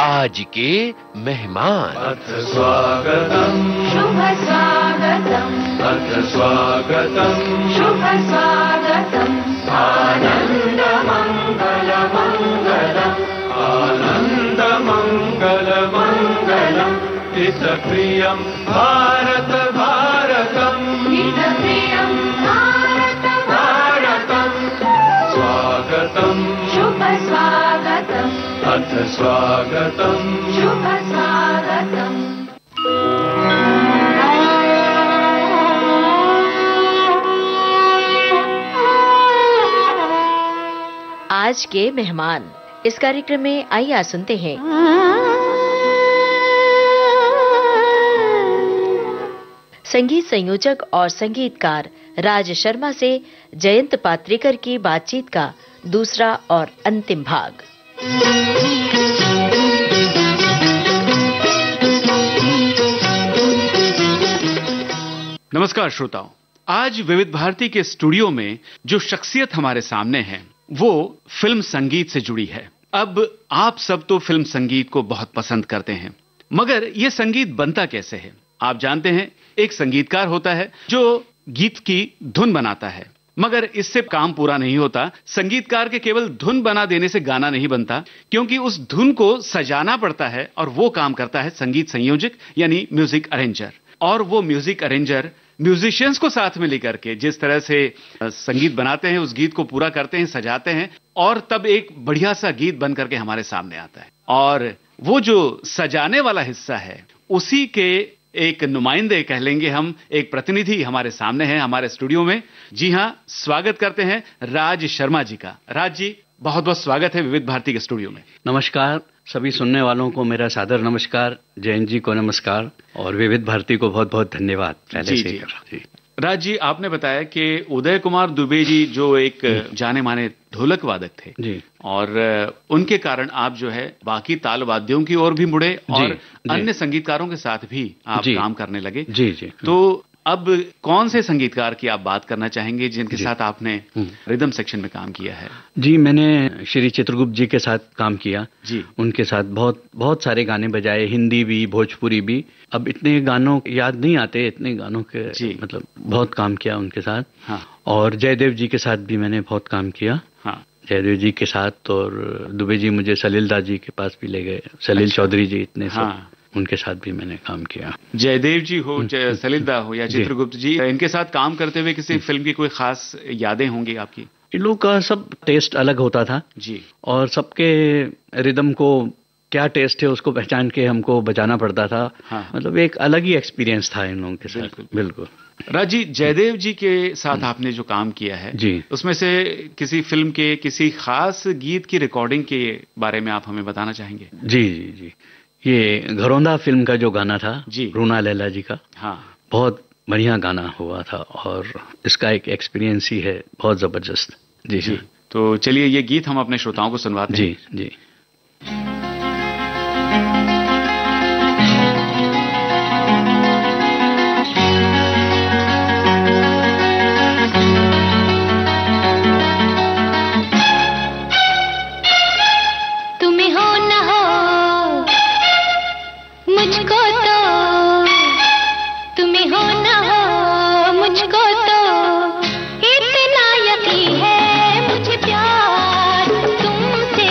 आज के मेहमान। अथ स्वागतम् शुभ स्वागतम् अथ स्वागतम् शुभ स्वागतम् आनन्द मङ्गल मङ्गलम् आनन्द मङ्गल मङ्गलम् हितप्रियम् भारत भारतम् हितप्रियम् भारत भारतम् स्वागतम् शुभ स्वागतम् अथ स्वागतम् शुभ स्वागतम्। आज के मेहमान इस कार्यक्रम में आइए सुनते हैं संगीत संयोजक और संगीतकार राज शर्मा से जयंत पात्रेकर की बातचीत का दूसरा और अंतिम भाग। नमस्कार श्रोताओं, आज विविध भारती के स्टूडियो में जो शख्सियत हमारे सामने है वो फिल्म संगीत से जुड़ी है। अब आप सब तो फिल्म संगीत को बहुत पसंद करते हैं, मगर ये संगीत बनता कैसे है? आप जानते हैं, एक संगीतकार होता है जो गीत की धुन बनाता है, मगर इससे काम पूरा नहीं होता। संगीतकार के केवल धुन बना देने से गाना नहीं बनता, क्योंकि उस धुन को सजाना पड़ता है और वो काम करता है संगीत संयोजक यानी म्यूजिक अरेंजर। और वो म्यूजिक अरेंजर म्यूजिशियंस को साथ में लेकर के जिस तरह से संगीत बनाते हैं, उस गीत को पूरा करते हैं, सजाते हैं और तब एक बढ़िया सा गीत बन करके हमारे सामने आता है। और वो जो सजाने वाला हिस्सा है, उसी के एक नुमाइंदे कह लेंगे हम, एक प्रतिनिधि हमारे सामने हैं, हमारे स्टूडियो में। जी हां, स्वागत करते हैं राज शर्मा जी का। राज जी, बहुत बहुत स्वागत है विविध भारती के स्टूडियो में। नमस्कार, सभी सुनने वालों को मेरा सादर नमस्कार, जयंत जी को नमस्कार और विविध भारती को बहुत बहुत धन्यवाद पहले से। जी राज जी, आपने बताया कि उदय कुमार दुबे जी जो एक जाने माने ढोलक वादक थे जी, और उनके कारण आप जो है बाकी ताल वाद्यों की ओर भी मुड़े और अन्य संगीतकारों के साथ भी आप काम करने लगे। जी जी। तो अब कौन से संगीतकार की आप बात करना चाहेंगे जिनके साथ आपने रिदम सेक्शन में काम किया है? जी, मैंने श्री चित्रगुप्त जी के साथ काम किया जी। उनके साथ बहुत सारे गाने बजाए, हिंदी भी भोजपुरी भी। अब इतने गानों याद नहीं आते, इतने गानों के मतलब बहुत काम किया उनके साथ। हाँ। और जयदेव जी के साथ भी मैंने बहुत काम किया। हाँ। जयदेव जी के साथ, और दुबे जी मुझे सलील दास जी के पास भी ले गए, सलील चौधरी जी, इतने सब उनके साथ भी मैंने काम किया। जयदेव जी हो, सलील दा हो या चित्रगुप्त जी, इनके साथ काम करते हुए किसी फिल्म की कोई खास यादें होंगी आपकी? इन लोगों का सब टेस्ट अलग होता था जी, और सबके रिदम को क्या टेस्ट है उसको पहचान के हमको बजाना पड़ता था। हाँ। मतलब एक अलग ही एक्सपीरियंस था इन लोगों के साथ। बिल्कुल। राज जी, जयदेव जी के साथ आपने जो काम किया है जी, उसमें से किसी फिल्म के किसी खास गीत की रिकॉर्डिंग के बारे में आप हमें बताना चाहेंगे? जी जी जी, ये घरौंदा फिल्म का जो गाना था जी, रूना लैला जी का। हाँ। बहुत बढ़िया गाना हुआ था और इसका एक एक्सपीरियंस ही है बहुत जबरदस्त। जी जी। तो चलिए ये गीत हम अपने श्रोताओं को सुनवाते हैं। जी जी। इतना यकीन है मुझे प्यार तुमसे।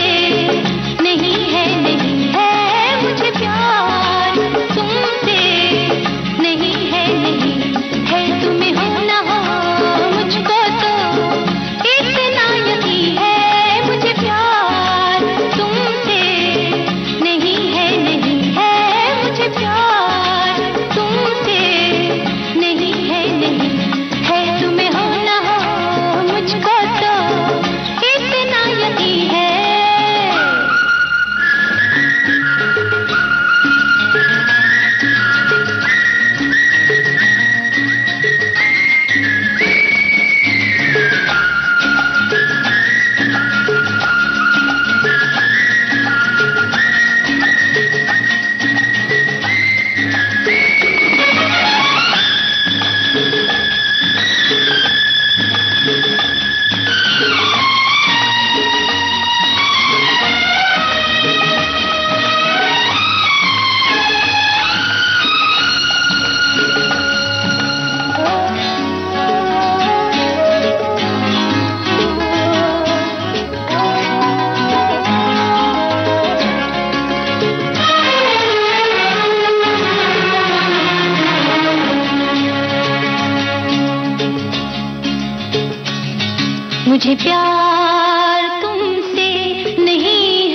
मुझे प्यार तुमसे नहीं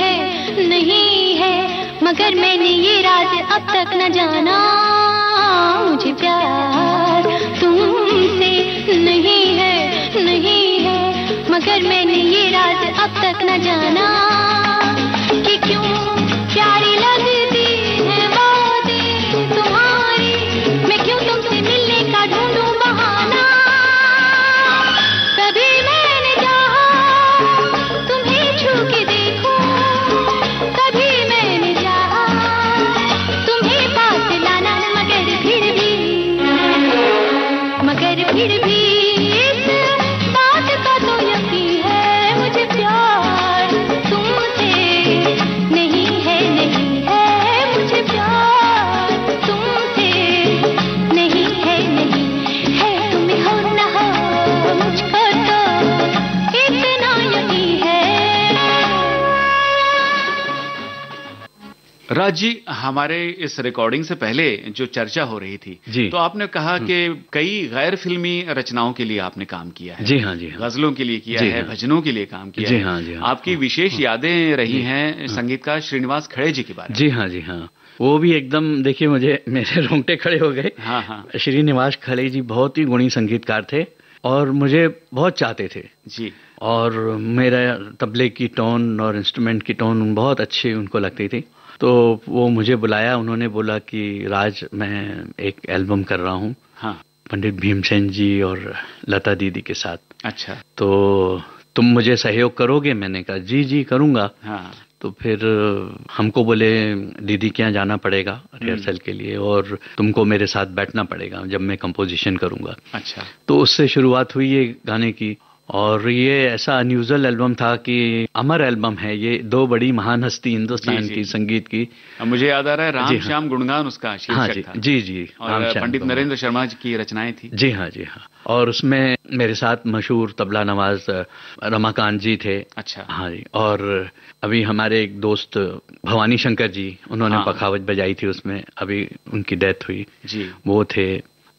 है, मगर मैंने ये राज अब तक न जाना। मुझे प्यार तुमसे नहीं है, मगर मैंने ये राज अब तक न जाना कि क्यों प्यारी लगती है बातें तुम्हारी, मैं क्यों तुमसे मिलने का ढूंढूं बहाना। कभी मैंने चाहा तुम्हें छू के देखूं, कभी मैंने चाहा तुम्हें पास लाना, मगर फिर भी इस बात का तो यकीन है, मुझे प्यार तुमसे नहीं है, मुझे प्यार तुमसे नहीं है, तुम हो न हो मुझको तो इतना यकीन है। राज जी, हमारे इस रिकॉर्डिंग से पहले जो चर्चा हो रही थी जी, तो आपने कहा कि कई गैर फिल्मी रचनाओं के लिए आपने काम किया है। जी हाँ, जी हाँ। गजलों के लिए किया है, भजनों के लिए काम किया जी है। हाँ, जी हाँ। आपकी विशेष यादें रही हैं संगीतकार श्रीनिवास खड़े जी के बारे में। जी हाँ, जी हाँ। वो भी एकदम, देखिए मुझे मेरे रोंगटे खड़े हो गए। हाँ हाँ। श्रीनिवास खड़े जी बहुत ही गुणी संगीतकार थे और मुझे बहुत चाहते थे जी। और मेरा तबले की टोन और इंस्ट्रूमेंट की टोन बहुत अच्छी उनको लगती थी। तो वो मुझे बुलाया, उन्होंने बोला कि राज, मैं एक एल्बम कर रहा हूँ। हाँ। पंडित भीमसेन जी और लता दीदी के साथ। अच्छा। तो तुम मुझे सहयोग करोगे? मैंने कहा जी जी करूँगा। हाँ। तो फिर हमको बोले दीदी के यहाँ जाना पड़ेगा रिहर्सल के लिए और तुमको मेरे साथ बैठना पड़ेगा जब मैं कंपोजिशन करूँगा। अच्छा। तो उससे शुरुआत हुई ये गाने की और ये ऐसा अनयूजुअल एल्बम था कि अमर एल्बम है ये। दो बड़ी महान हस्ती हिंदुस्तान की संगीत की। मुझे याद आ रहा है राम जी हाँ। श्याम गुणगान उसका शीर्षक था। जी जी। और पंडित नरेंद्र शर्मा जी की रचनाएं थी। जी हाँ, जी हाँ। और उसमें मेरे साथ मशहूर तबला नवाज रमाकांत जी थे। अच्छा। हाँ जी। और अभी हमारे एक दोस्त भवानी शंकर जी, उन्होंने पखावज बजाई थी उसमें, अभी उनकी डेथ हुई जी, वो थे।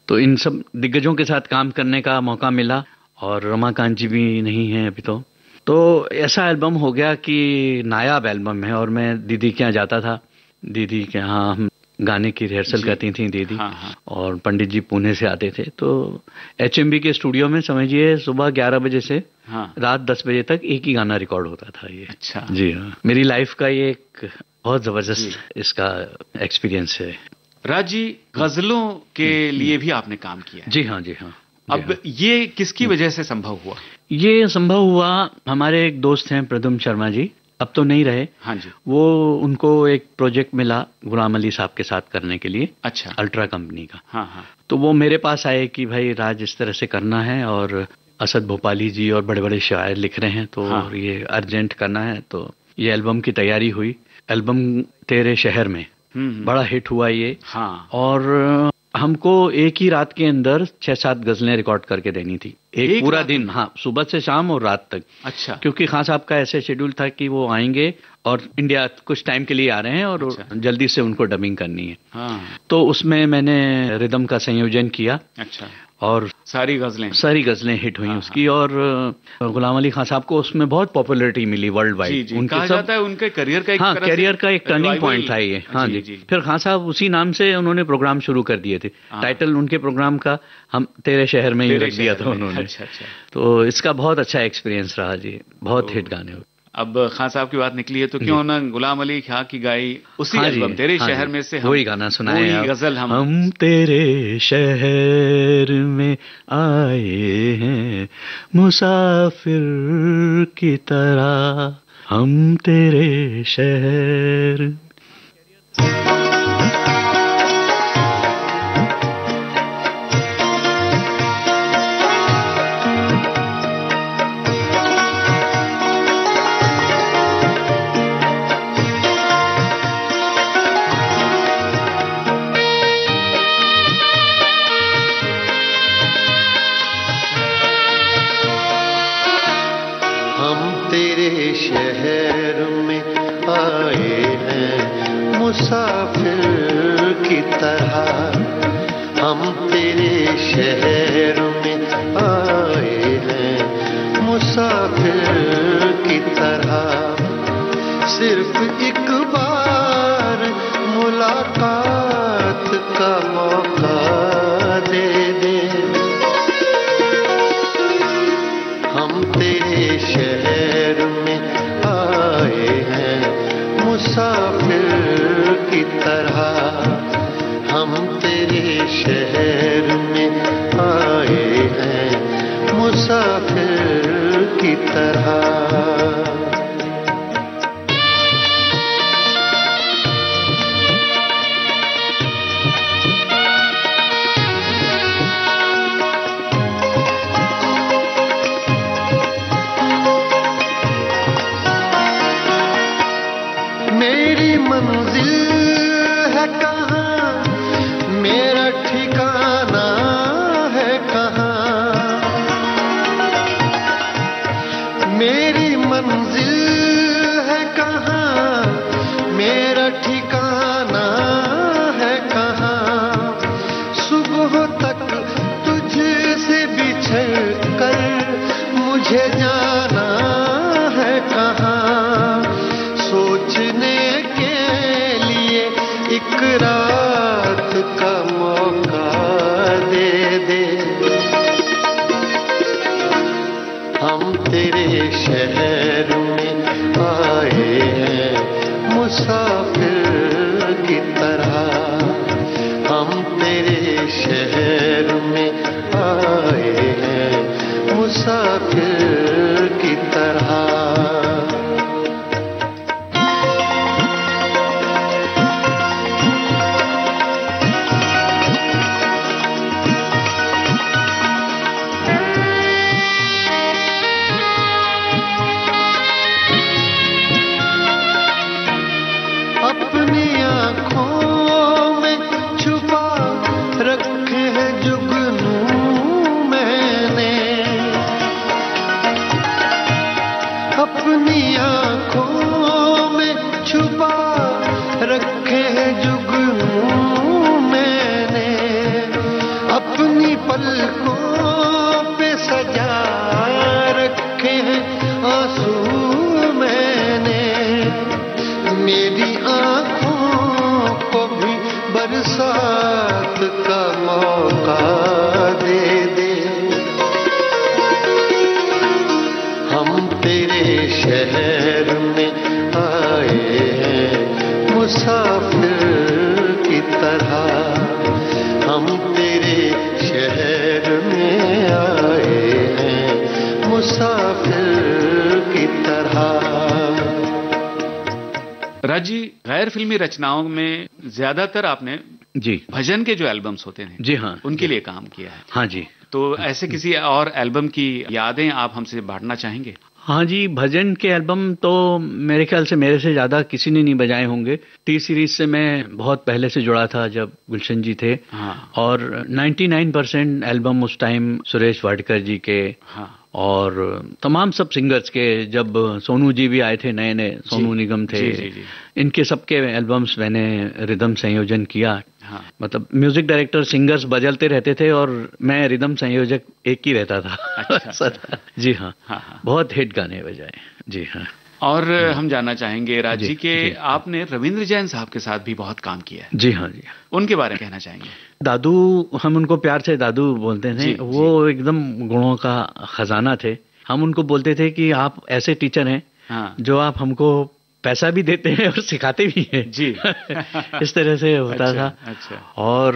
तो इन सब दिग्गजों के साथ काम करने का मौका मिला और रमाकांत जी भी नहीं हैं अभी। तो ऐसा एल्बम हो गया कि नायाब एल्बम है। और मैं दीदी के यहाँ जाता था, दीदी के यहाँ हम गाने की रिहर्सल करती थी दीदी। हाँ हाँ। और पंडित जी पुणे से आते थे तो HMB के स्टूडियो में समझिए सुबह 11 बजे से रात 10 बजे तक एक ही गाना रिकॉर्ड होता था ये। अच्छा। जी हाँ, मेरी लाइफ का ये एक बहुत जबरदस्त इसका एक्सपीरियंस है। राज जी, गजलों के लिए भी आपने काम किया है। जी हाँ, जी हाँ। अब ये किसकी वजह से संभव हुआ? ये संभव हुआ, हमारे एक दोस्त हैं प्रद्युम्न शर्मा जी, अब तो नहीं रहे। हाँ जी। वो उनको एक प्रोजेक्ट मिला गुलाम अली साहब के साथ करने के लिए। अच्छा। अल्ट्रा कंपनी का। हाँ हाँ। तो वो मेरे पास आए कि भाई राज इस तरह से करना है और असद भोपाली जी और बड़े बड़े शायर लिख रहे हैं तो ये अर्जेंट करना है। तो ये एल्बम की तैयारी हुई। एल्बम तेरे शहर में बड़ा हिट हुआ ये। हाँ। और हमको एक ही रात के अंदर 6-7 गजलें रिकॉर्ड करके देनी थी। एक पूरा दिन। हाँ, सुबह से शाम और रात तक। अच्छा। क्योंकि खान साहब का ऐसे शेड्यूल था कि वो आएंगे और इंडिया कुछ टाइम के लिए आ रहे हैं और जल्दी से उनको डबिंग करनी है। हाँ। तो उसमें मैंने रिदम का संयोजन किया। अच्छा। और सारी गजलें हिट हुई उसकी। और गुलाम अली खान साहब को उसमें बहुत पॉपुलैरिटी मिली वर्ल्ड वाइड। कहा जाता है उनके करियर का एक करियर का एक टर्निंग पॉइंट था ये। हाँ जी। फिर खान साहब उसी नाम से उन्होंने प्रोग्राम शुरू कर दिए थे। टाइटल उनके प्रोग्राम का हम तेरे शहर में ही रख दिया था उन्होंने। अच्छा। तो इसका बहुत अच्छा एक्सपीरियंस रहा जी, बहुत हिट गाने हुए। अब खान साहब की बात निकली है तो क्यों ना गुलाम अली खां की गाई उसी एल्बम तेरे शहर में से वही गाना सुनाए। वही गजल हम तेरे शहर में आए हैं मुसाफिर की तरह, हम तेरे शहर। शहर में आए हैं मुसाफिर की तरह, हम तेरे शहर में आए हैं मुसाफिर सिर्फ एक बार मुलाकात का मौका दे दे। हम तेरे शहर में आए हैं मुसाफिर की तरह, हम तेरे शहर में आए हैं मुसाफिर की तरह। मेरी मंजिल है कहाँ, मेरा ठिकाना है कहाँ, मेरी मंजिल है कहाँ, मेरा ठिकाना है कहाँ। सुबह तक तुझसे बिछड़ कर मुझे जाना है कहाँ। सोचने के लिए एक रात का मौका दे दे। हम तेरे शहर में आए हैं मुसाफिर की तरह, हम तेरे शहर में आए हैं मुसाफिर की तरह। अपनी आँखों में छुपा रखे हैं जुगनू मैंने, अपनी आँखों में छुपा रखे हैं जुगनू मैंने। अपनी पलकों पे सजा रखे हैं आंसू मैंने। मेरी आँखों को भी बरसात का मौका दे दे। हम तेरे शहर में आए हैं मुसाफिर की तरह, हम तेरे शहर में आए हैं मुसाफिर की तरह। राज जी, गैर फिल्मी रचनाओं में ज्यादातर आपने जी भजन के जो एल्बम्स होते हैं जी हाँ उनके लिए काम किया है। हाँ जी। तो ऐसे किसी और एल्बम की यादें आप हमसे बांटना चाहेंगे? हाँ जी, भजन के एल्बम तो मेरे ख्याल से मेरे से ज़्यादा किसी ने नहीं बजाए होंगे। टी सीरीज से मैं बहुत पहले से जुड़ा था जब गुलशन जी थे। हाँ। और 99% एल्बम उस टाइम सुरेश वाडकर जी के। हाँ। और तमाम सब सिंगर्स के, जब सोनू जी भी आए थे, नए नए सोनू निगम थे। जी। इनके सबके एल्बम्स मैंने रिदम संयोजन किया। हाँ। मतलब म्यूजिक डायरेक्टर सिंगर्स बदलते रहते थे और मैं रिदम संयोजक एक ही रहता था। अच्छा। जी हाँ। हाँ। बहुत हिट गाने बजाए। जी हाँ। और हम जानना चाहेंगे राज जी के आपने रविंद्र जैन साहब के साथ भी बहुत काम किया है। जी हाँ जी। उनके बारे में कहना चाहेंगे? दादू, हम उनको प्यार से दादू बोलते थे। वो एकदम गुणों का खजाना थे। हम उनको बोलते थे कि आप ऐसे टीचर हैं। हाँ। जो आप हमको पैसा भी देते हैं और सिखाते भी हैं। जी। इस तरह से होता था। अच्छा। और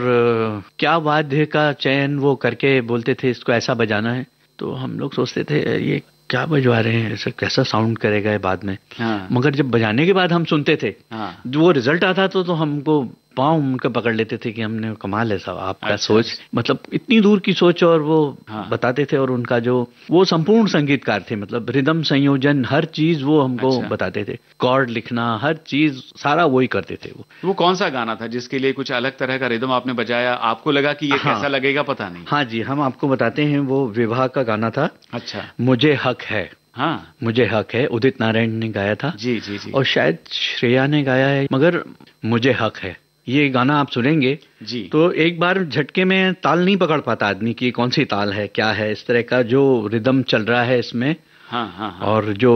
क्या वाद्य का चयन वो करके बोलते थे इसको ऐसा बजाना है, तो हम लोग सोचते थे ये क्या बजवा रहे हैं, ऐसा कैसा साउंड करेगा बाद में। हाँ। मगर जब बजाने के बाद हम सुनते थे। हाँ। जो वो रिजल्ट आता तो हमको पाँव उनका पकड़ लेते थे कि हमने कमाल है साहब आपका। अच्छा। सोच, मतलब इतनी दूर की सोच, और वो हाँ। बताते थे। और उनका जो वो संपूर्ण संगीतकार थे, मतलब रिदम संयोजन हर चीज वो हमको अच्छा। बताते थे। कॉर्ड लिखना, हर चीज सारा वो ही करते थे। वो कौन सा गाना था जिसके लिए कुछ अलग तरह का रिदम आपने बजाया, आपको लगा कि ये हाँ। कैसा लगेगा पता नहीं? हाँ जी, हम आपको बताते हैं। वो विवाह का गाना था। अच्छा। मुझे हक है। हाँ, मुझे हक है, उदित नारायण ने गाया था। जी जी जी। और शायद श्रेया ने गाया है, मगर मुझे हक है ये गाना आप सुनेंगे जी, तो एक बार झटके में ताल नहीं पकड़ पाता आदमी कि कौन सी ताल है, क्या है, इस तरह का जो रिदम चल रहा है इसमें। हाँ हाँ हाँ। और जो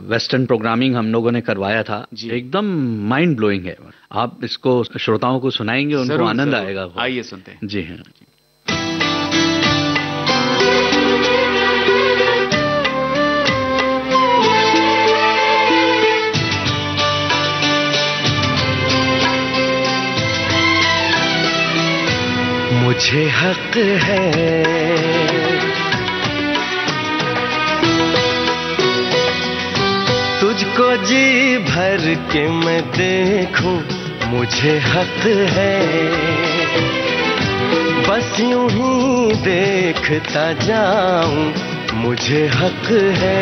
वेस्टर्न प्रोग्रामिंग हम लोगों ने करवाया था, एकदम माइंड ब्लोइंग है। आप इसको श्रोताओं को सुनाएंगे, उनको आनंद आएगा। आइए सुनते हैं। जी हाँ। मुझे हक है तुझको जी भर के मैं देखूं, मुझे हक है बस यूं ही देखता जाऊं, मुझे हक है।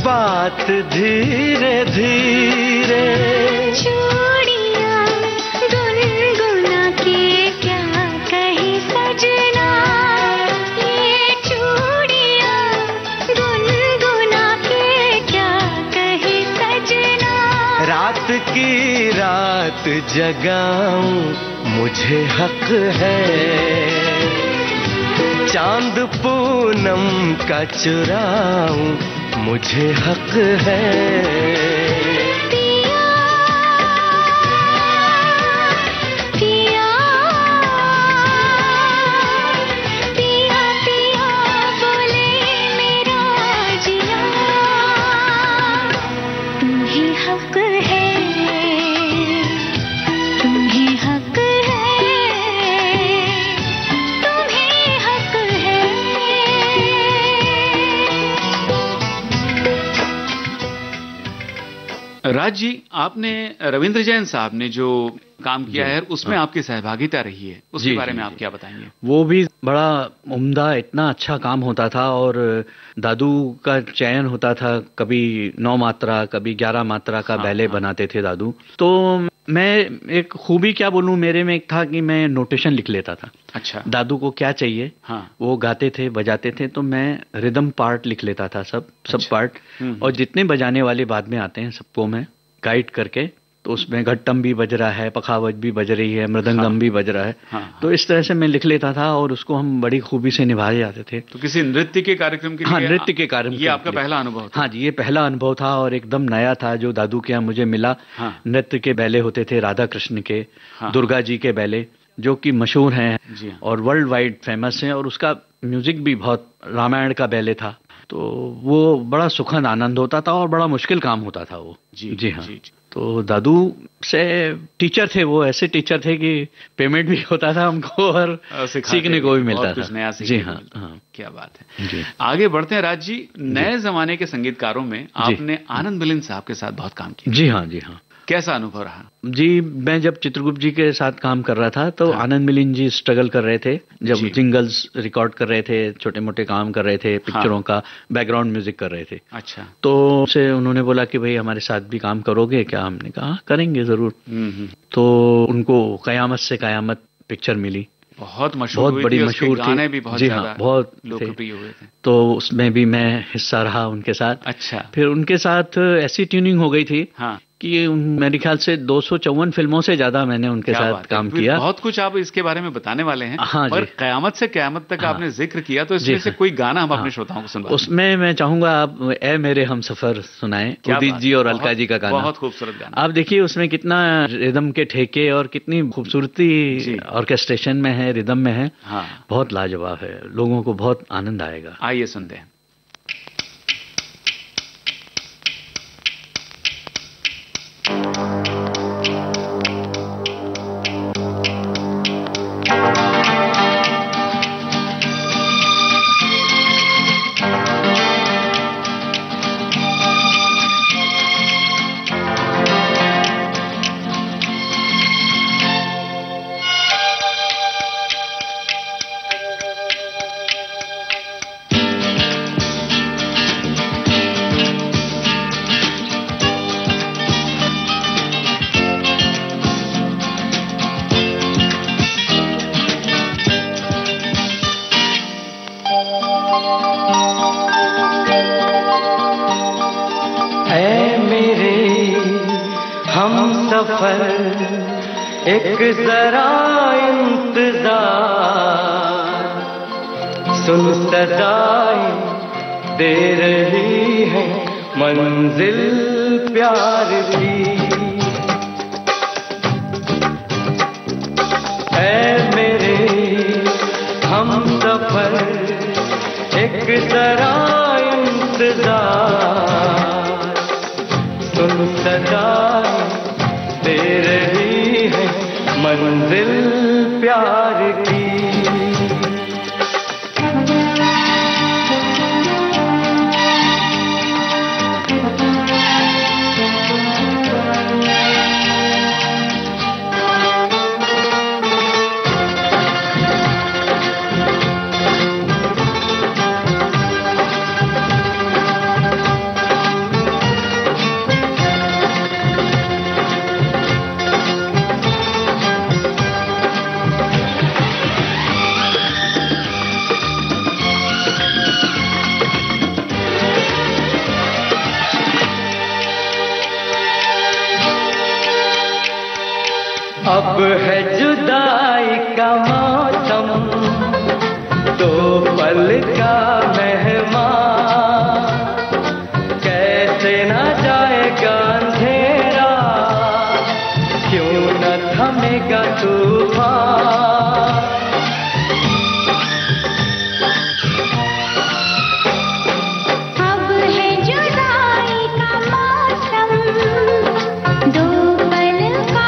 बात धीरे धीरे चूड़ियां गुनगुना के क्या कही सजना, ये चूड़ियां गुनगुना के क्या कही सजना। रात की रात जगाऊं, मुझे हक है चांद पूनम का चुराऊं, मुझे हक है। पिया पिया पिया पिया बोले मेरा जिया, तुम्हें हक है, तुम्हें हक है, तुम्हें हक है। राज जी, आपने रविंद्र जैन साहब ने जो काम किया है उसमें आपकी सहभागिता रही है, उसके बारे में आप क्या बताएंगे? वो भी बड़ा उम्दा, इतना अच्छा काम होता था और दादू का चयन होता था, कभी 9 मात्रा कभी 11 मात्रा का बैले बनाते थे दादू। तो मैं एक खूबी क्या बोलूं, मेरे में एक था कि मैं नोटेशन लिख लेता था। अच्छा। दादू को क्या चाहिए, वो गाते थे बजाते थे, तो मैं रिदम पार्ट लिख लेता था, सब पार्ट, और जितने बजाने वाले बाद में आते हैं सबको मैं गाइड करके, तो उसमें घट्टम भी बज रहा है, पखावज भी बज रही है, मृदंगम भी बज रहा है, तो इस तरह से मैं लिख लेता था और उसको हम बड़ी खूबी से निभाए जाते थे। तो किसी नृत्य के कार्यक्रम के लिए? हाँ, नृत्य के कार्यक्रम। ये आपका पहला अनुभव था? हाँ जी, ये पहला अनुभव था और एकदम नया था जो दादू के यहाँ मुझे मिला। नृत्य के बैले होते थे, राधा कृष्ण के, दुर्गा जी के बैले, जो कि मशहूर हैं और वर्ल्ड वाइड फेमस हैं, और उसका म्यूजिक भी बहुत रामायण का बैले था, तो वो बड़ा सुखद आनंद होता था और बड़ा मुश्किल काम होता था वो। जी हाँ। तो दादू से टीचर थे वो, ऐसे टीचर थे कि पेमेंट भी होता था हमको और सीखने को भी मिलता था। नया जी हाँ, हाँ, क्या बात है जी। आगे बढ़ते हैं राज जी, नए जमाने के संगीतकारों में आपने आनंद मिलिंद साहब के साथ बहुत काम किया। जी हाँ, जी हाँ। कैसा अनुभव रहा? जी, मैं जब चित्रगुप्त जी के साथ काम कर रहा था तो आनंद मिलिंद जी स्ट्रगल कर रहे थे, जब जिंगल्स रिकॉर्ड कर रहे थे, छोटे मोटे काम कर रहे थे, पिक्चरों का बैकग्राउंड म्यूजिक कर रहे थे। अच्छा। तो से उन्होंने बोला कि भाई हमारे साथ भी काम करोगे क्या? हमने कहा करेंगे जरूर। तो उनको कयामत से कयामत पिक्चर मिली, बहुत मशहूर, बहुत बड़ी मशहूर थी। गाने भी बहुत जी हाँ, बहुत लोकप्रिय हुए थे। तो उसमें भी मैं हिस्सा रहा उनके साथ। अच्छा। फिर उनके साथ ऐसी ट्यूनिंग हो गई थी कि मेरे ख्याल से 254 फिल्मों से ज्यादा मैंने उनके साथ काम किया। बहुत कुछ आप इसके बारे में बताने वाले हैं। हाँ, और कयामत से कयामत तक आपने जिक्र किया, तो इसमें से कोई गाना हम अपने श्रोताओं को सुनवाएं। उसमें मैं चाहूंगा आप ए मेरे हम सफर सुनाएं, उदित जी और अलका जी का गाना। बहुत खूबसूरत गाना। आप देखिए उसमें कितना रिदम के ठेके और कितनी खूबसूरती ऑर्केस्ट्रेशन में है, रिदम में है। बहुत लाजवाब है, लोगों को बहुत आनंद आएगा। आइए सुनते हैं। हम सफर एक जरा इंतजार, सुन सदाएं दे रही है मंजिल प्यार की। ऐ मेरे हम सफर एक जरा इंतजार, सुन सदाएं दे रही है मंजिल प्यार की। अब है जुदाई का मौसम, दो पल का मेहमान, कैसे न जाएगा अंधेरा, क्यों न थमेगा तूफान। अब है जुदाई का मौसम, दो पल का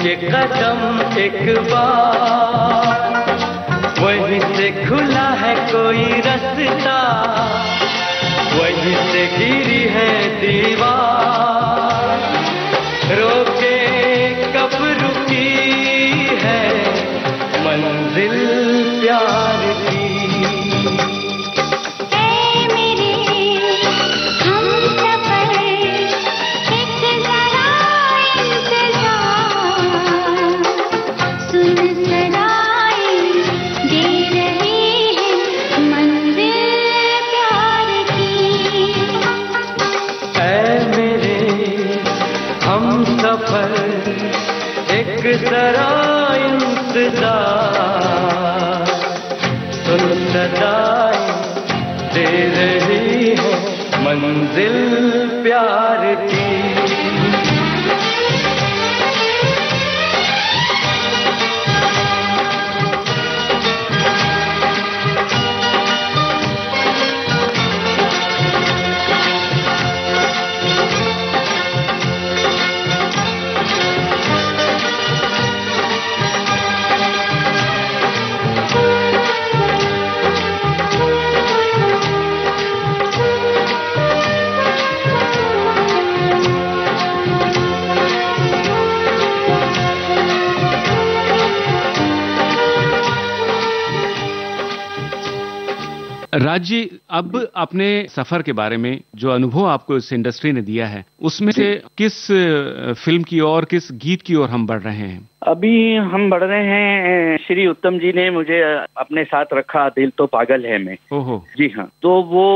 के कदम एक बार, वहीं से खुला है कोई रास्ता, वहीं से गिरी है दीवार, रोके कब रुकी है मंजिल प्यार की। सफर एक जरा इंतजार, सुन सदाएं दे रही है मंजिल प्यार की। राज जी, अब अपने सफर के बारे में, जो अनुभव आपको इस इंडस्ट्री ने दिया है, उसमें से किस फिल्म की ओर, किस गीत की ओर हम बढ़ रहे हैं? अभी हम बढ़ रहे हैं, श्री उत्तम जी ने मुझे अपने साथ रखा, दिल तो पागल है में। ओहो। जी हाँ, तो वो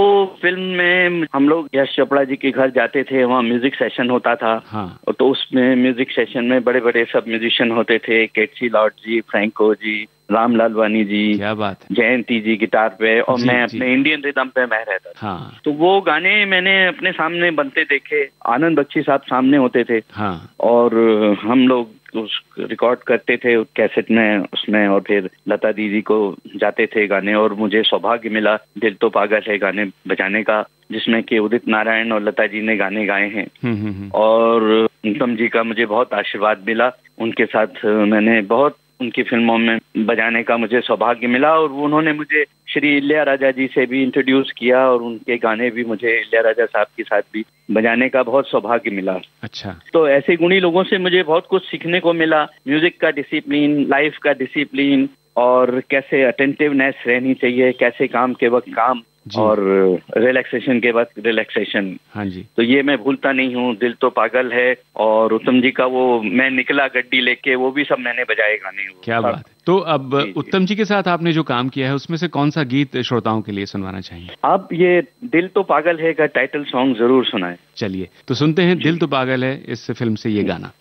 फिल्म में हम लोग यश चोपड़ा जी के घर जाते थे, वहाँ म्यूजिक सेशन होता था। हाँ। तो उसमें म्यूजिक सेशन में बड़े बड़े सब म्यूजिशियन होते थे, केटसी लॉर्ड जी, फ्रैंको जी, राम लालवानी जी, क्या बात है, जयंती जी गिटार पे, और मैं अपने इंडियन रिदम पे मैं रहता था। हाँ। तो वो गाने मैंने अपने सामने बनते देखे, आनंद बख्शी साहब सामने होते थे। हाँ। और हम लोग उस रिकॉर्ड करते थे कैसेट में उसमें, और फिर लता दीदी को जाते थे गाने, और मुझे सौभाग्य मिला दिल तो पागल है गाने बजाने का, जिसमें कि उदित नारायण और लता जी ने गाने गाए हैं। और उत्तम जी का मुझे बहुत आशीर्वाद मिला, उनके साथ मैंने बहुत उनकी फिल्मों में बजाने का मुझे सौभाग्य मिला, और उन्होंने मुझे श्री इलैयाराजा जी से भी इंट्रोड्यूस किया, और उनके गाने भी मुझे इलैयाराजा साहब के साथ भी बजाने का बहुत सौभाग्य मिला। अच्छा। तो ऐसे गुणी लोगों से मुझे बहुत कुछ सीखने को मिला, म्यूजिक का डिसिप्लिन, लाइफ का डिसिप्लिन, और कैसे अटेंटिवनेस रहनी चाहिए, कैसे काम के वक्त काम और रिलैक्सेशन के वक्त रिलैक्सेशन। हाँ जी। तो ये मैं भूलता नहीं हूँ, दिल तो पागल है, और उत्तम जी का वो मैं निकला गड्डी लेके, वो भी सब मैंने बजाए गाने। क्या बात है। तो अब उत्तम जी के साथ आपने जो काम किया है, उसमें से कौन सा गीत श्रोताओं के लिए सुनवाना चाहिए? आप ये दिल तो पागल है का टाइटल सॉन्ग जरूर सुनाएं। चलिए, तो सुनते हैं दिल तो पागल है इस फिल्म से ये गाना।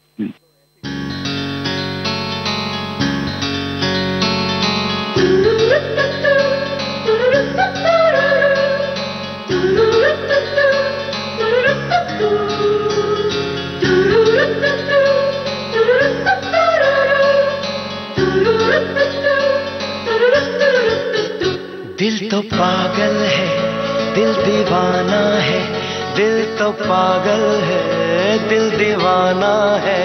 दिल तो पागल है, दिल दीवाना है, दिल तो पागल है, दिल दीवाना है।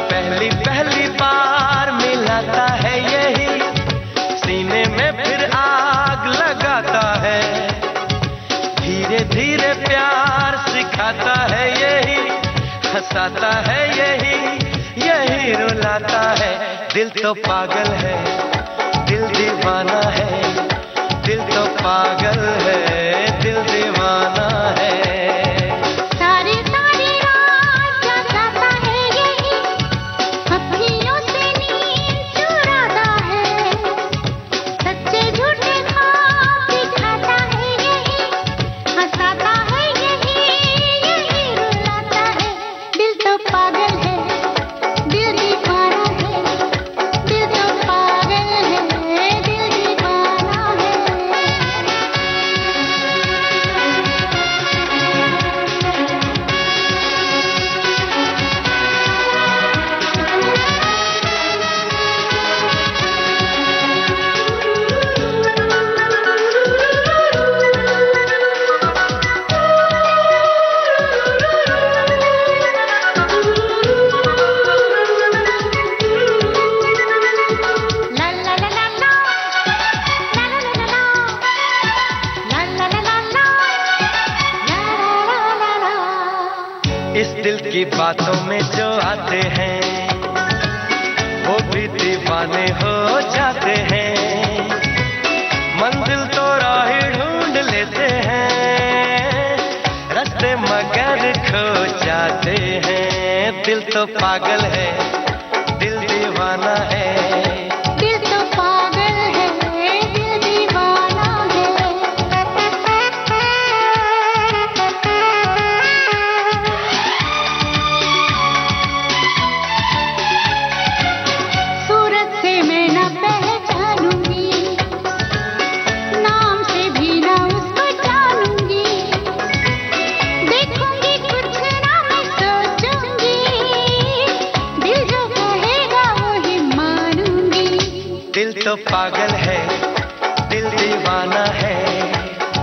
पहली पहली बार मिलाता है यही, सीने में फिर आग लगाता है, धीरे धीरे प्यार सिखाता है यही, हंसाता है यही, यही रुलाता है। दिल तो पागल है, दिल दीवाना है, दिल तो पागल है, दिल दीवाना है। सारी सारी रात जगाता है यही, अखियों से नींद चुराता है, सच्चे झूठे ख्वाब दिखाता है यही, हंसाता है यही, यही रुलाता है। दिल तो पागल है, दिल दीवाना है, दिल तो पागल है, दिल दीवाना है। La la la la la, la la la la la, la la la la la, la la la la। इस दिल की बातों में जो आते हैं, वो भी दीवाने हो जाते हैं, मंजिल तो राह ढूंढ लेते हैं, रास्ते मगर खो जाते हैं। दिल तो पागल है, दिल दीवाना है। दिल तो पागल है, दिल दीवाना है। सूरत से मैं न पहचानूंगी, नाम से भी न उसको जानूंगी, देखूंगी कुछ ना मैं सोचूंगी, दिल जो कहेगा वही मानूंगी। दिल तो पागल है, दिल दीवाना है।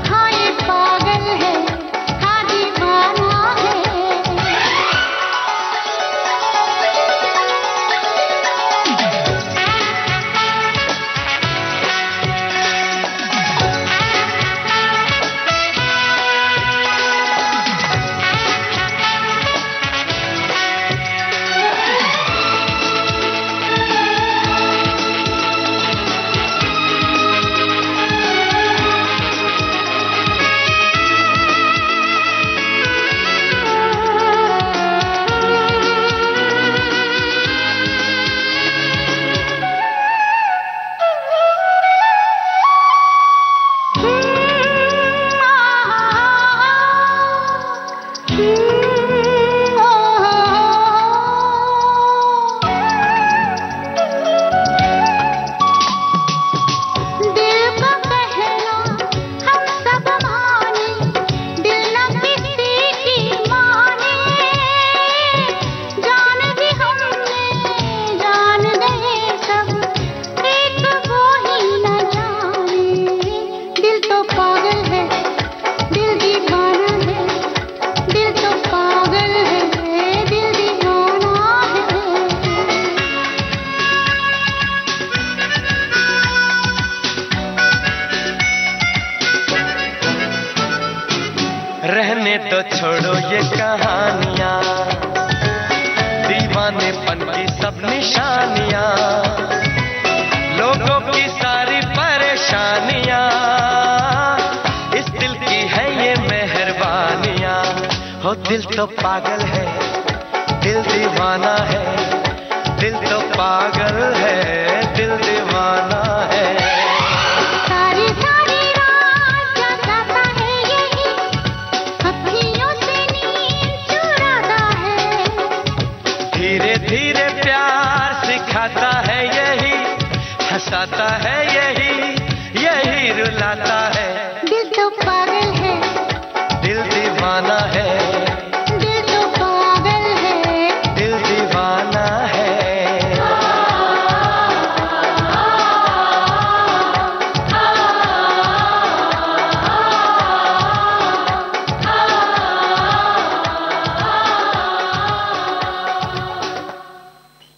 हाँ ये पागल है, हाँ दीवाना है। तो छोड़ो ये कहानियां, दीवानेपन की सब निशानियां, लोगों की सारी परेशानियां, इस दिल की है ये मेहरबानियां। हो दिल तो पागल है, दिल दीवाना है, दिल तो पागल है, दिल दीवाना है। सारी सारी रात जगाता है यही, अखियों से नींद चुराता है। धीरे धीरे प्यार सिखाता है यही, हंसाता है यही, यही रुलाता है। दिल तो पागल है, दिल दीवाना है, दिल तो पागल है, दिल दीवाना है।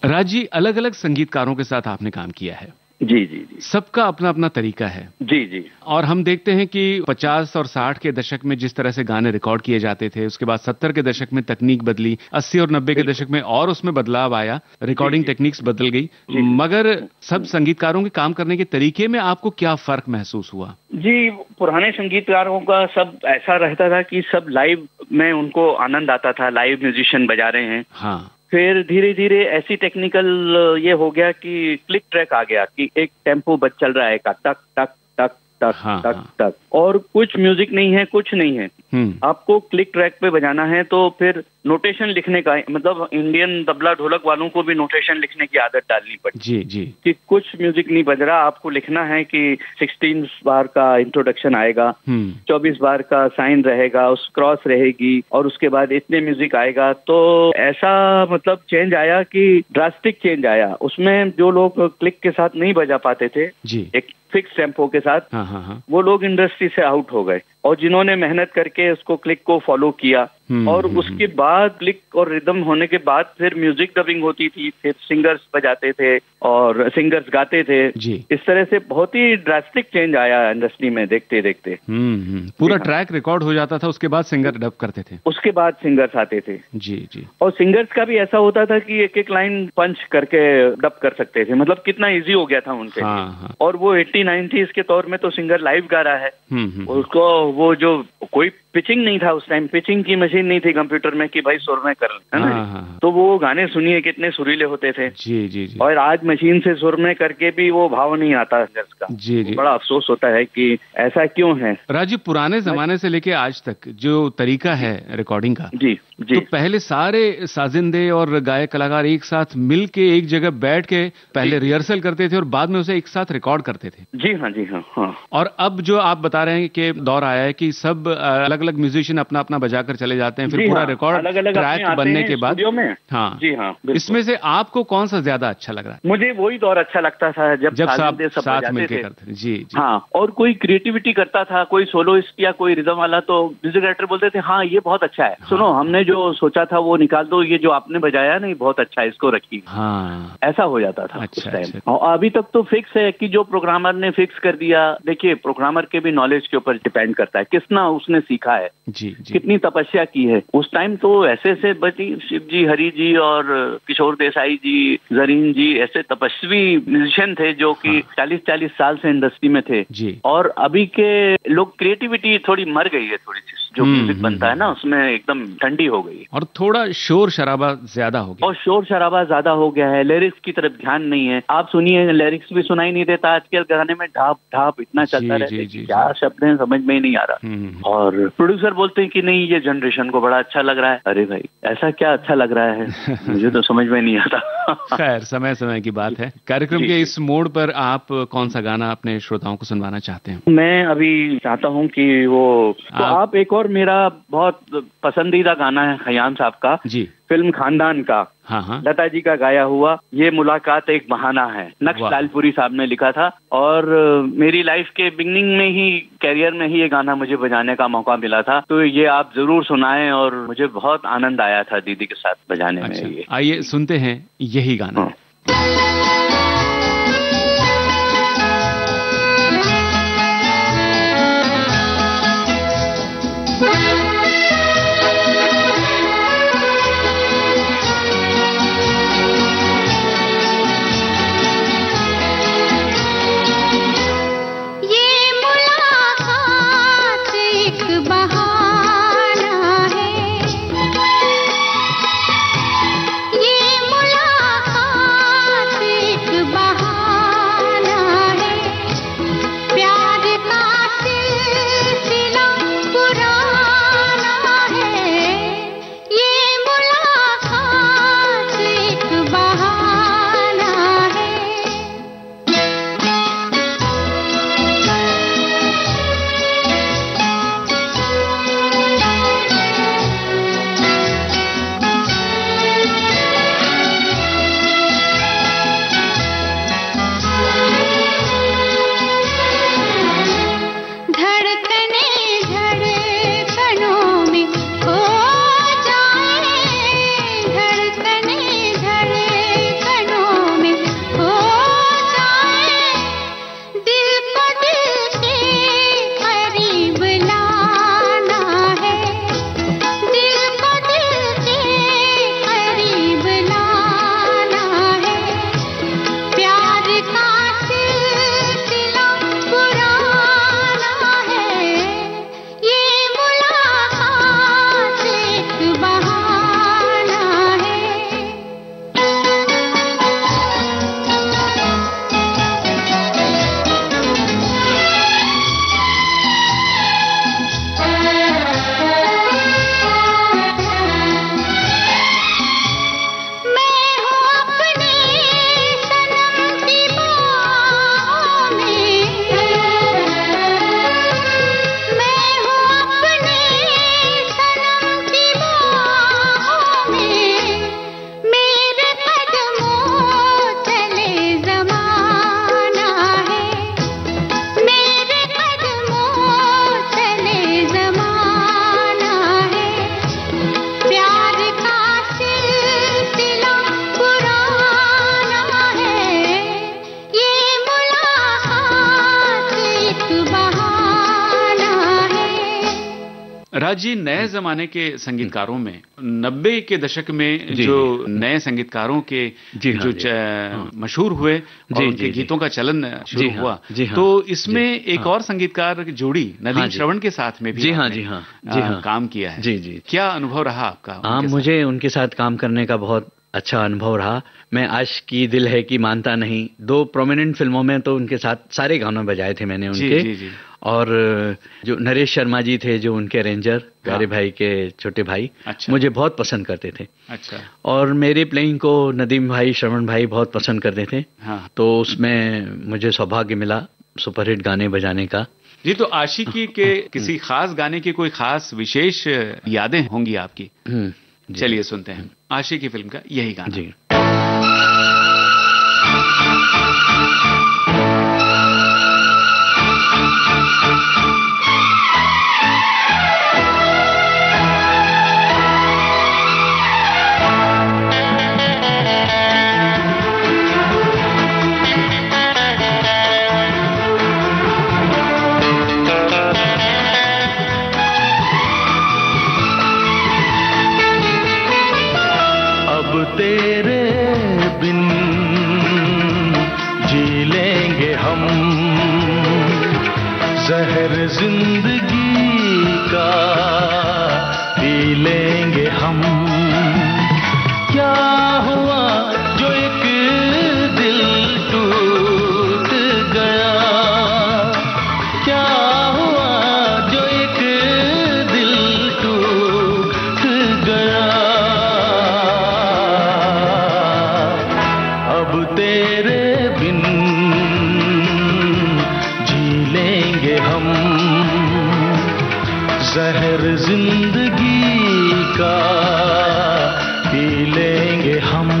राज जी, अलग अलग संगीतकारों के साथ आपने काम किया है। जी जी जी सबका अपना अपना तरीका है। जी जी। और हम देखते हैं कि 50 और 60 के दशक में जिस तरह से गाने रिकॉर्ड किए जाते थे, उसके बाद 70 के दशक में तकनीक बदली, 80 और 90 के दशक में और उसमें बदलाव आया, रिकॉर्डिंग टेक्निक्स बदल गई। मगर सब संगीतकारों के काम करने के तरीके में आपको क्या फर्क महसूस हुआ? जी, पुराने संगीतकारों का सब ऐसा रहता था कि सब लाइव में उनको आनंद आता था, लाइव म्यूजिशियन बजा रहे हैं। हाँ। फिर धीरे धीरे ऐसी टेक्निकल ये हो गया कि क्लिक ट्रैक आ गया कि एक टेम्पो बज चल रहा है का टक टक टक टक हाँ, टक हाँ। टक, और कुछ म्यूजिक नहीं है, कुछ नहीं है। आपको क्लिक ट्रैक पे बजाना है तो फिर नोटेशन लिखने का, मतलब इंडियन तबला ढोलक वालों को भी नोटेशन लिखने की आदत डालनी पड़ी। जी जी। कि कुछ म्यूजिक नहीं बज रहा, आपको लिखना है कि 16 बार का इंट्रोडक्शन आएगा, 24 बार का साइन रहेगा, उस क्रॉस रहेगी, और उसके बाद इतने म्यूजिक आएगा। तो ऐसा मतलब चेंज आया कि ड्रास्टिक चेंज आया उसमें। जो लोग क्लिक के साथ नहीं बजा पाते थे जी, एक फिक्स टेम्पो के साथ, हाँ हाँ हाँ, वो लोग इंडस्ट्री से आउट हो गए। और जिन्होंने मेहनत करके उसको क्लिक को फॉलो किया, और उसके बाद क्लिक और रिदम होने के बाद फिर म्यूजिक डबिंग होती थी, फिर सिंगर्स बजाते थे और सिंगर्स गाते थे जी। इस तरह से बहुत ही ड्रास्टिक चेंज आया इंडस्ट्री में देखते देखते। पूरा ट्रैक रिकॉर्ड हो जाता था, उसके बाद सिंगर डब करते थे। उसके बाद सिंगर्स आते थे। जी जी। और सिंगर्स का भी ऐसा होता था कि एक एक लाइन पंच करके डब कर सकते थे, मतलब कितना इजी हो गया था उनके। हाँ। और वो 80-90s के तौर में तो सिंगर लाइव गा रहा है, उसको वो जो कोई पिचिंग नहीं था उस टाइम, पिचिंग की मशीन नहीं थी कंप्यूटर में कि भाई सुर में कर, है ना। तो वो गाने सुनिए कितने सुरीले होते थे। जी जी जी। और आज मशीन से सुर में करके भी वो भाव नहीं आता सिंगर्स का। जी जी। बड़ा अफसोस होता है कि ऐसा क्यों है। राजू, पुराने जमाने से लेके आज तक जो तरीका है रिकॉर्डिंग का, जी जी, तो पहले सारे साजिंदे और गायक कलाकार एक साथ मिल के एक जगह बैठ के पहले रिहर्सल करते थे और बाद में उसे एक साथ रिकॉर्ड करते थे। जी हाँ, जी हाँ, हाँ। और अब जो आप बता रहे हैं कि दौर आया है कि सब अलग अलग म्यूजिशियन अपना अपना बजाकर चले जाते हैं, फिर पूरा रिकॉर्ड ट्रैक बनने के बाद। हाँ जी हाँ। इसमें से आपको कौन सा ज्यादा अच्छा लग रहा है? मुझे वही दौर अच्छा लगता था जब सब साथ मिलकर करते थे। जी जी। हाँ, और कोई क्रिएटिविटी करता था, कोई सोलोइस्ट या कोई रिदम वाला, तो म्यूजिक डायरेक्टर बोलते थे हाँ ये बहुत अच्छा है, सुनो हमने जो सोचा था वो निकाल दो, ये जो आपने बजाया नहीं बहुत अच्छा है, इसको रखिए। हाँ, ऐसा हो जाता था अच्छा, उस टाइम। अच्छा। और अभी तक तो फिक्स है कि जो प्रोग्रामर ने फिक्स कर दिया। देखिए, प्रोग्रामर के भी नॉलेज के ऊपर डिपेंड करता है, कितना उसने सीखा है, जी जी, कितनी तपस्या की है। उस टाइम तो ऐसे ऐसे बची शिव जी, हरि जी और किशोर देसाई जी, जरीन जी, ऐसे तपस्वी म्यूजिशियन थे जो कि 40-40 साल से इंडस्ट्री में थे जी। और अभी के लोग क्रिएटिविटी थोड़ी मर गई है, थोड़ी सी जो म्यूजिक बनता है ना उसमें एकदम ठंडी हो गई और थोड़ा शोर शराबा ज्यादा हो गया। और शोर शराबा ज्यादा हो गया है, लिरिक्स की तरफ ध्यान नहीं है। आप सुनिए, लिरिक्स भी सुनाई नहीं देता आजकल गाने में, ढाप ढाप इतना चलता रहता है, क्या शब्द है समझ में ही नहीं आ रहा। और प्रोड्यूसर बोलते हैं कि नहीं ये जनरेशन को बड़ा अच्छा लग रहा है। अरे भाई, ऐसा क्या अच्छा लग रहा है मुझे तो समझ में नहीं आता। खैर, समय समय की बात है। कार्यक्रम के इस मोड़ पर आप कौन सा गाना अपने श्रोताओं को सुनवाना चाहते हैं? मैं अभी चाहता हूँ कि वो तो आप एक और मेरा बहुत पसंदीदा गाना है खयाम साहब का जी, फिल्म खानदान का, हाँ, लता जी का गाया हुआ, ये मुलाकात एक बहाना है। नक्श लालपुरी साहब ने लिखा था और मेरी लाइफ के बिगनिंग में ही, कैरियर में ही ये गाना मुझे बजाने का मौका मिला था। तो ये आप जरूर सुनाएं और मुझे बहुत आनंद आया था दीदी के साथ बजाने में। ये आइए सुनते हैं यही गाना। राज जी, नए जमाने के संगीतकारों में 90 के दशक में जो नए संगीतकारों के जो मशहूर हुए और उनके गीतों का चलन शुरू हुआ, तो इसमें एक और संगीतकार जोड़ी नदीम श्रवण के साथ में भी काम किया है। जी, क्या अनुभव रहा आपका? मुझे उनके साथ काम करने का बहुत अच्छा अनुभव रहा। मैं आशिकी दिल है कि मानता नहीं, 2 प्रोमिनेंट फिल्मों में तो उनके साथ सारे गाने बजाए थे मैंने उनके। जी। और जो नरेश शर्मा जी थे, जो उनके अरेंजर, प्यारे भाई के छोटे भाई, मुझे बहुत पसंद करते थे। अच्छा। और मेरी प्लेइंग को नदीम भाई, श्रवण भाई बहुत पसंद करते थे। तो उसमें मुझे सौभाग्य मिला सुपरहिट गाने बजाने का। जी, तो आशिकी के किसी खास गाने की कोई खास विशेष यादें होंगी आपकी? चलिए सुनते हैं आशिकी फिल्म का यही गाना। जी। तेरे बिन जी लेंगे हम, जहर जिंदगी का पी लेंगे हम। क्या हुआ जो एक दिल टूट गया, क्या हुआ जो एक दिल टूट गया। अब तेरे बिन जी लेंगे हम, जहर जिंदगी का पी लेंगे हम।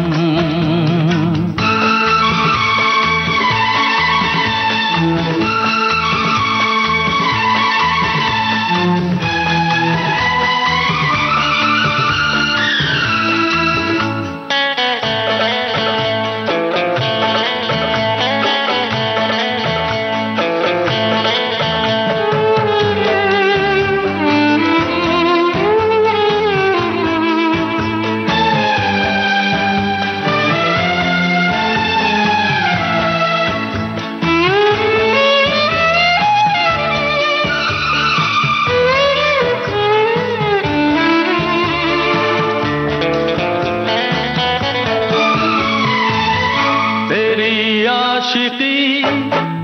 आशिकी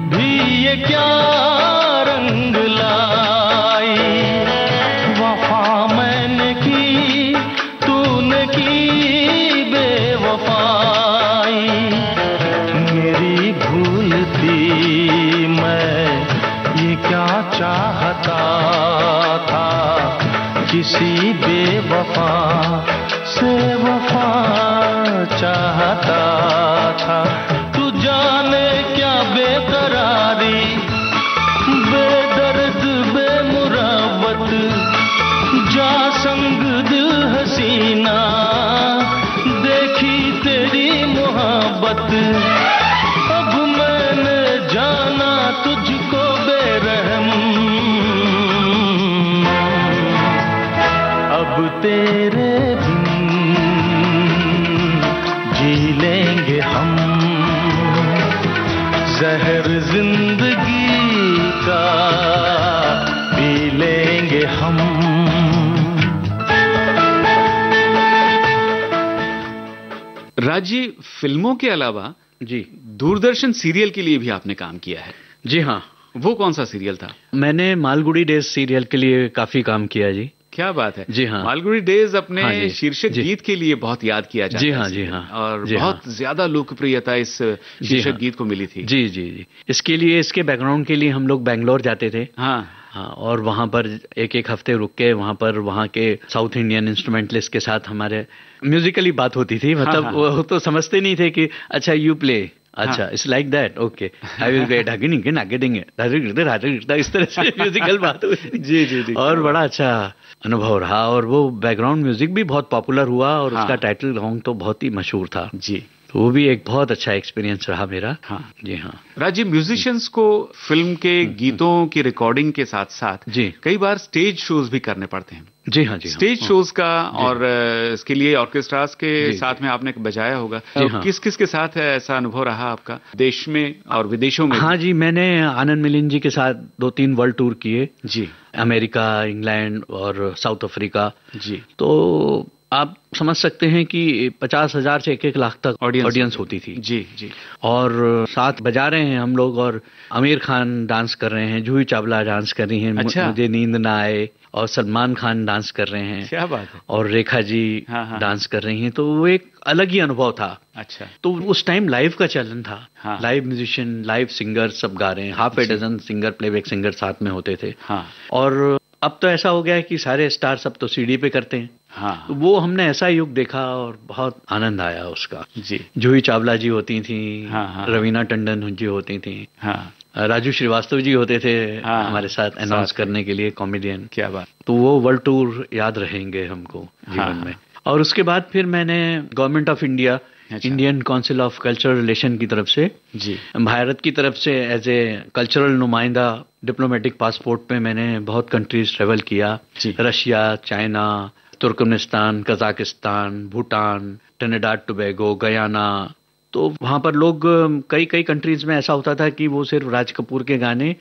भी ये क्या रंग लाई, वफा मैंने की तूने की बेवफाई। मेरी भूल थी, मैं ये क्या चाहता था, किसी बेवफा से वफा चाहता था। तू जाने क्या बेकरारी, बेदर्द बेमुरावत, जा संग दिल हसीना, देखी तेरी मोहब्बत। अब मैंने जाना तुझको बेरहम, अब तेरे बिन जी लेंगे हम, जहर जिंदगी का पी लेंगे हम। राजी, फिल्मों के अलावा जी दूरदर्शन सीरियल के लिए भी आपने काम किया है। जी हाँ। वो कौन सा सीरियल था? मैंने मालगुडी डेज सीरियल के लिए काफी काम किया जी। क्या बात है। जी हाँ। मालगुडी डेज अपने शीर्षक गीत के लिए बहुत याद किया जाता है। जी हाँ, जी हाँ। और बहुत ज्यादा लोकप्रियता इस शीर्षक गीत को मिली थी। जी जी जी। इसके लिए, इसके बैकग्राउंड के लिए हम लोग बैंगलोर जाते थे। हाँ हाँ। और वहाँ पर एक हफ्ते रुक के वहाँ के साउथ इंडियन इंस्ट्रूमेंटलिस्ट के साथ हमारे म्यूजिकली बात होती थी। मतलब वो तो समझते नहीं थे कि अच्छा यू प्ले, अच्छा it's like that, okay I will play ढागिनी के नागे देंगे, इस तरह से म्यूजिकल बात हुई। जी जी जी। और बड़ा अच्छा अनुभव रहा। और वो बैकग्राउंड म्यूजिक भी बहुत पॉपुलर हुआ और उसका टाइटल सॉन्ग तो बहुत ही मशहूर था। जी। तो वो भी एक बहुत अच्छा एक्सपीरियंस रहा मेरा। हाँ जी हाँ। राज जी, म्यूजिशियंस को फिल्म के गीतों की रिकॉर्डिंग के साथ साथ जी कई बार स्टेज शोज भी करने पड़ते हैं। जी हाँ जी स्टेज शोज का और इसके लिए ऑर्केस्ट्रास के साथ में आपने बजाया होगा। किस किस के साथ ऐसा अनुभव रहा आपका, देश में और विदेशों में? हाँ जी, मैंने आनंद मिलिंद जी के साथ 2-3 वर्ल्ड टूर किए जी, अमेरिका, इंग्लैंड और साउथ अफ्रीका जी। तो आप समझ सकते हैं कि 50,000 से 1-1 लाख तक ऑडियंस होती थी। जी जी। और साथ बजा रहे हैं हम लोग, और आमिर खान डांस कर रहे हैं, जूही चावला डांस कर रही हैं, अच्छा। मुझे नींद ना आए, और सलमान खान डांस कर रहे हैं। क्या बात है। और रेखा जी डांस कर रही हैं। तो वो एक अलग ही अनुभव था। अच्छा। तो उस टाइम लाइव का चलन था। हाँ। लाइव म्यूजिशियन, लाइव सिंगर सब गा रहे हैं, half a dozen singer, playback singer साथ में होते थे। हाँ। और अब तो ऐसा हो गया है कि सारे स्टार सब तो सीडी पे करते हैं। हाँ। तो वो हमने ऐसा युग देखा और बहुत आनंद आया उसका। जी। जूही चावला जी होती थी। हाँ। रवीना टंडन जी होती थी। हाँ। राजू श्रीवास्तव जी होते थे। हाँ। हमारे साथ अनाउंस करने के लिए, कॉमेडियन। क्या बात। तो वो वर्ल्ड टूर याद रहेंगे हमको जीवन में। और उसके बाद फिर मैंने government of India, Indian council of cultural relation की तरफ से जी, भारत की तरफ से एज ए कल्चरल नुमाइंदा डिप्लोमेटिक पासपोर्ट पे मैंने बहुत कंट्रीज ट्रेवल किया। Russia, China, Turkmenistan, Kazakhstan, Bhutan, Trinidad Tobago, Guyana. तो वहाँ पर लोग कई कंट्रीज में ऐसा होता था कि वो सिर्फ राज कपूर के गाने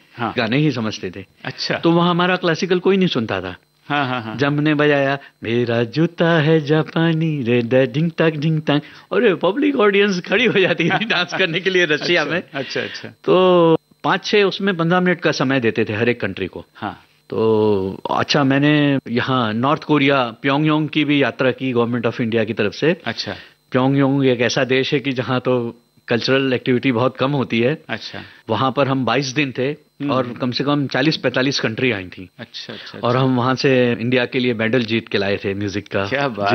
ही समझते थे। अच्छा। तो वहाँ हमारा क्लासिकल कोई नहीं सुनता था। हाँ। जब हमने बजाया मेरा जूता है जापानी रे ढिंग तक, और पब्लिक ऑडियंस खड़ी हो जाती थी डांस करने के लिए रशिया में। अच्छा। तो 5-6 उसमें 15 मिनट का समय देते थे हर एक कंट्री को। हाँ। तो अच्छा, मैंने यहाँ नॉर्थ कोरिया, प्योंगयांग की भी यात्रा की गवर्नमेंट ऑफ इंडिया की तरफ से। अच्छा। प्योंगयांग एक ऐसा देश है कि जहाँ तो कल्चरल एक्टिविटी बहुत कम होती है। अच्छा। वहाँ पर हम 22 दिन थे और कम से कम 40-45 कंट्री आई थी। अच्छा। और हम वहाँ से इंडिया के लिए मेडल जीत के लाए थे म्यूजिक का। क्या बात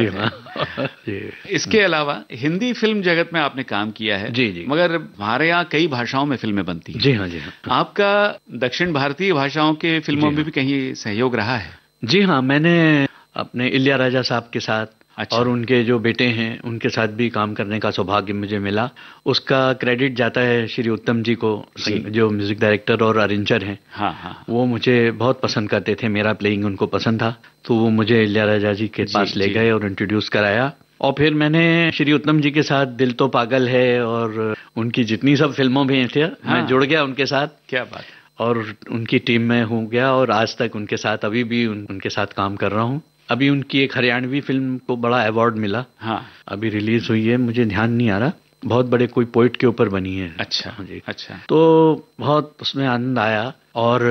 है। इसके अलावा हिंदी फिल्म जगत में आपने काम किया है। जी। मगर हमारे यहाँ कई भाषाओं में फिल्में बनती हैं। जी हाँ। आपका दक्षिण भारतीय भाषाओं के फिल्मों में भी कहीं सहयोग रहा है? जी हाँ, मैंने अपने इलियाराजा साहब के साथ और उनके जो बेटे हैं उनके साथ भी काम करने का सौभाग्य मुझे मिला। उसका क्रेडिट जाता है श्री उत्तम जी को, जो म्यूजिक डायरेक्टर और अरेंजर हैं। हाँ। वो मुझे बहुत पसंद करते थे, मेरा प्लेइंग उनको पसंद था, तो वो मुझे इलियाराजा जी के पास ले गए और इंट्रोड्यूस कराया। और फिर मैंने श्री उत्तम जी के साथ दिल तो पागल है और उनकी जितनी सब फिल्मों में थे, मैं जुड़ गया उनके साथ। क्या बात। और उनकी टीम में हो गया और आज तक उनके साथ, अभी भी उनके साथ काम कर रहा हूँ। अभी उनकी एक हरियाणवी फिल्म को बड़ा अवार्ड मिला। हाँ। अभी रिलीज हुई है, मुझे ध्यान नहीं आ रहा, बहुत बड़े कोई पोइट के ऊपर बनी है। अच्छा जी। अच्छा। तो बहुत उसमें आनंद आया। और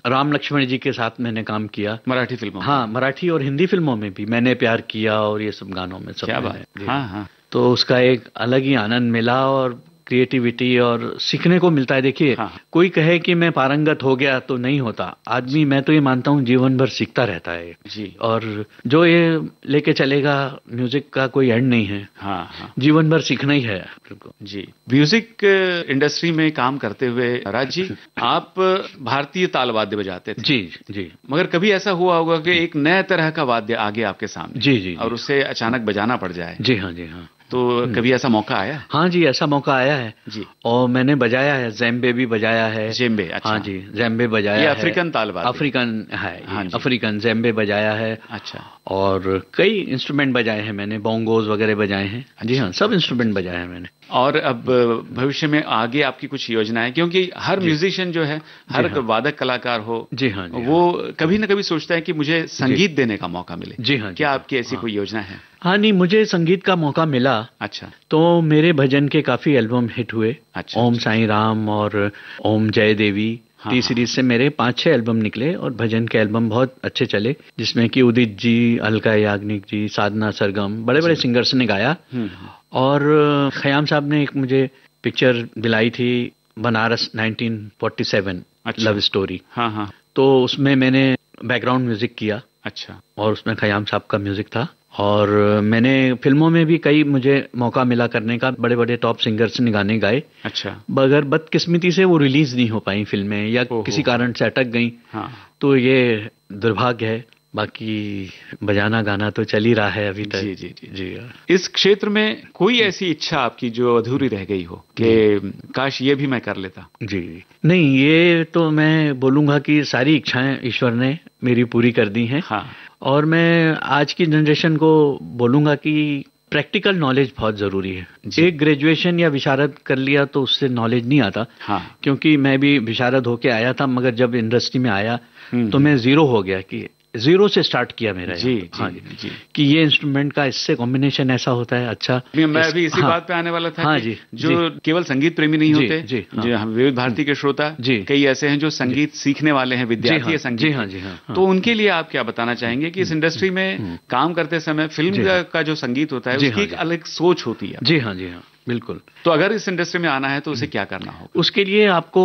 राम लक्ष्मण जी के साथ मैंने काम किया मराठी फिल्मों में। हाँ, मराठी और हिंदी फिल्मों में भी। मैंने प्यार किया और ये सब गानों में सब। क्या बात। हाँ। तो उसका एक अलग ही आनंद मिला और क्रिएटिविटी और सीखने को मिलता है। देखिए, कोई कहे कि मैं पारंगत हो गया तो नहीं होता आदमी। मैं तो ये मानता हूँ जीवन भर सीखता रहता है जी। और जो ये लेके चलेगा, म्यूजिक का कोई एंड नहीं है। हाँ। जीवन भर सीखना ही है जी। म्यूजिक इंडस्ट्री में काम करते हुए राज जी, आप भारतीय ताल वाद्य बजाते थे। जी। मगर कभी ऐसा हुआ होगा कि एक नया तरह का वाद्य आ गया आपके सामने। जी। और उसे अचानक बजाना पड़ जाए। जी हाँ। तो कभी ऐसा मौका आया? हाँ जी, ऐसा मौका आया है जी। और मैंने बजाया है, ज़ेम्बे भी बजाया है। ज़ेम्बे। अच्छा। हाँ जी, ज़ेम्बे बजाया है। अफ्रीकन ताल वाद्य। अफ्रीकन है। हाँ, अफ्रीकन ज़ेम्बे बजाया है। अच्छा। और कई इंस्ट्रूमेंट बजाए हैं मैंने, बोंगोज वगैरह बजाए हैं। जी हाँ, सब इंस्ट्रूमेंट बजाए हैं मैंने। और अब भविष्य में आगे आपकी कुछ योजनाएं? क्योंकि हर म्यूजिशियन जो है, हर वादक कलाकार हो, जी हाँ, वो कभी न कभी सोचता है कि मुझे संगीत देने का मौका मिले। जी हाँ। क्या आपकी ऐसी कोई योजना है? हाँ नहीं, मुझे संगीत का मौका मिला। अच्छा। तो मेरे भजन के काफी एल्बम हिट हुए। अच्छा। ओम साईं राम और ओम जय देवी। टी सीरीज से मेरे 5-6 एल्बम निकले और भजन के एल्बम बहुत अच्छे चले, जिसमें कि उदित जी, अलका याग्निक जी, साधना सरगम, बड़े बड़े सिंगर्स ने गाया। और खयाम साहब ने एक मुझे पिक्चर दिलाई थी, बनारस 1947 लव स्टोरी। हाँ। तो उसमें मैंने बैकग्राउंड म्यूजिक किया। अच्छा। और उसमें खयाम साहब का म्यूजिक था। और मैंने फिल्मों में भी कई मुझे मौका मिला करने का, बड़े बड़े टॉप सिंगर्स ने गाने गाए। अच्छा। मगर बदकिस्मती से वो रिलीज नहीं हो पाई फिल्में, या किसी कारण से अटक गई। हाँ। तो ये दुर्भाग्य है। बाकी बजाना गाना तो चल ही रहा है अभी तक। जी जी जी जी। इस क्षेत्र में कोई ऐसी इच्छा आपकी जो अधूरी रह गई हो कि काश ये भी मैं कर लेता? जी नहीं, ये तो मैं बोलूंगा कि सारी इच्छाएं ईश्वर ने मेरी पूरी कर दी हैं। हाँ। और मैं आज की जनरेशन को बोलूंगा कि प्रैक्टिकल नॉलेज बहुत जरूरी है। एक ग्रेजुएशन या विशारद कर लिया तो उससे नॉलेज नहीं आता। हाँ। क्योंकि मैं भी विशारद होके आया था, मगर जब इंडस्ट्री में आया तो मैं जीरो हो गया, कि जीरो से स्टार्ट किया मेरा। जी हाँ जी, जी कि ये इंस्ट्रूमेंट का इससे कॉम्बिनेशन ऐसा होता है। अच्छा, मैं अभी इसी बात पे आने वाला था। हाँ कि जी, जो केवल संगीत प्रेमी नहीं होते, जी, जो विविध भारती के श्रोता कई ऐसे हैं जो संगीत सीखने वाले हैं, विद्यार्थी है संगीत। जी हाँ, जी हाँ। तो उनके लिए आप क्या बताना चाहेंगे कि इस इंडस्ट्री में काम करते समय फिल्म का जो संगीत होता है उसकी एक अलग सोच होती है? जी हाँ, जी हाँ, बिल्कुल। तो अगर इस इंडस्ट्री में आना है तो उसे क्या करना होगा? उसके लिए आपको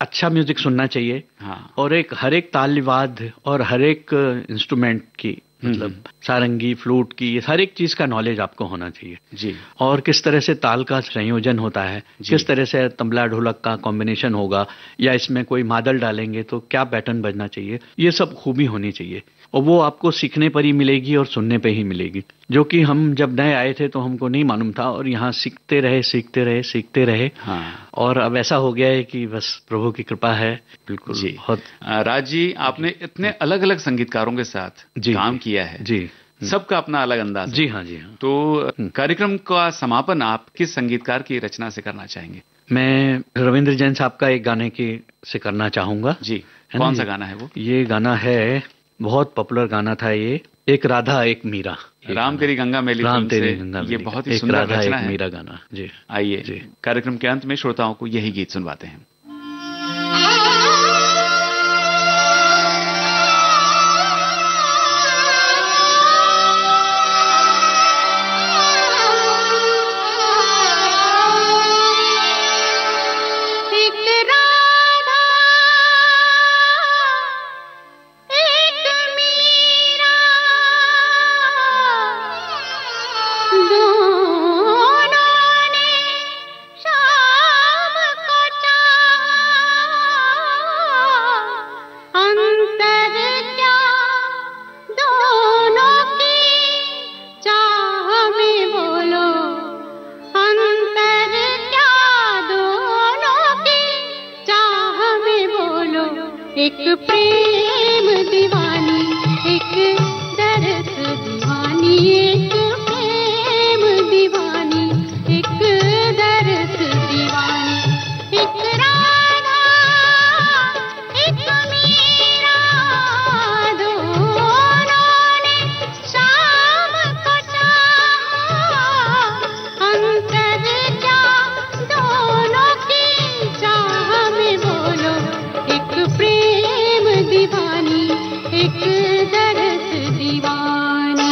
अच्छा म्यूजिक सुनना चाहिए। हाँ। और हर एक ताल वाद्य और हर एक इंस्ट्रूमेंट की, मतलब सारंगी, फ्लूट की, हर एक चीज का नॉलेज आपको होना चाहिए। जी। और किस तरह से ताल का संयोजन होता है, किस तरह से तबला ढोलक का कॉम्बिनेशन होगा, या इसमें कोई मादल डालेंगे तो क्या पैटर्न बजना चाहिए, ये सब खूबी होनी चाहिए। और वो आपको सीखने पर ही मिलेगी और सुनने पे ही मिलेगी, जो कि हम जब नए आए थे तो हमको नहीं मालूम था, और यहाँ सीखते रहे। हाँ। और अब ऐसा हो गया है कि बस प्रभु की कृपा है। बिल्कुल जी। बहुत। राज जी, आपने इतने अलग अलग संगीतकारों के साथ काम किया है। जी। सबका अपना अलग अंदाज है। जी हाँ, जी हाँ। तो कार्यक्रम का समापन आप किस संगीतकार की रचना से करना चाहेंगे? मैं रविंद्र जैन साहब का एक गाने से करना चाहूंगा। जी। कौन सा गाना है वो? ये गाना है, बहुत पॉपुलर गाना था ये, एक राधा एक मीरा। राम तेरी गंगा मैली राम तेरी से गंगा ये बहुत ही सुंदर राधा रचना एक है। मीरा गाना। जी। आइए कार्यक्रम के अंत में श्रोताओं को यही गीत सुनवाते हैं। एक प्रेम दीवानी, एक दर्द दीवानी, एक प्रेम दीवानी, एक दर्द दीवानी, एक राधा एक मीरा, दोनों ने शाम को चाहा, अंतर क्या दोनों की चाह में बोलो, एक प्रेम दीवानी, एक दर्द दीवानी।